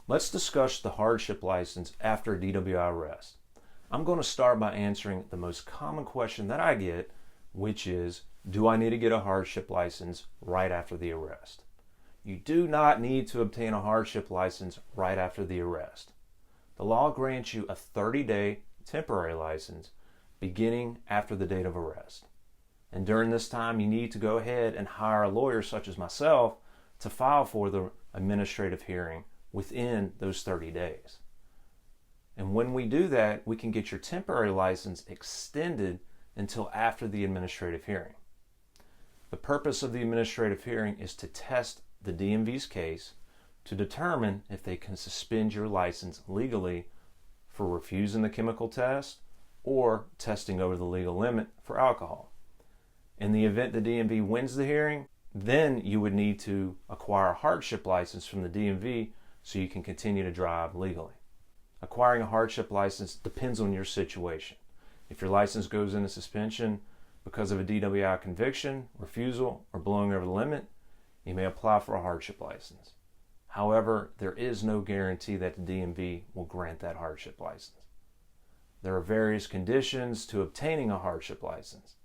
Let's discuss the hardship license after a DWI arrest. I'm going to start by answering the most common question that I get, which is, do I need to get a hardship license right after the arrest? You do not need to obtain a hardship license right after the arrest. The law grants you a 30-day temporary license beginning after the date of arrest. And during this time, you need to go ahead and hire a lawyer such as myself to file for the administrative hearing within those 30 days. And when we do that, we can get your temporary license extended until after the administrative hearing. The purpose of the administrative hearing is to test the DMV's case to determine if they can suspend your license legally for refusing the chemical test or testing over the legal limit for alcohol. In the event the DMV wins the hearing, then you would need to acquire a hardship license from the DMV so you can continue to drive legally. Acquiring a hardship license depends on your situation. If your license goes into suspension because of a DWI conviction, refusal, or blowing over the limit, you may apply for a hardship license. However, there is no guarantee that the DMV will grant that hardship license. There are various conditions to obtaining a hardship license.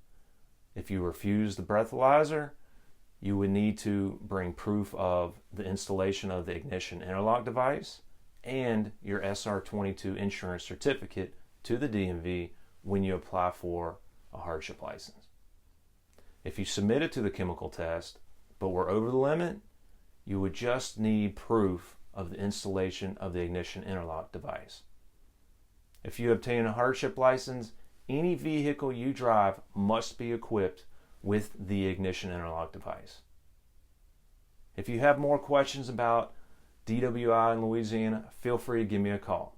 If you refuse the breathalyzer, you would need to bring proof of the installation of the ignition interlock device and your SR22 insurance certificate to the DMV when you apply for a hardship license. If you submitted to the chemical test but were over the limit, you would just need proof of the installation of the ignition interlock device. If you obtain a hardship license, any vehicle you drive must be equipped with the ignition interlock device. If you have more questions about DWI in Louisiana, feel free to give me a call.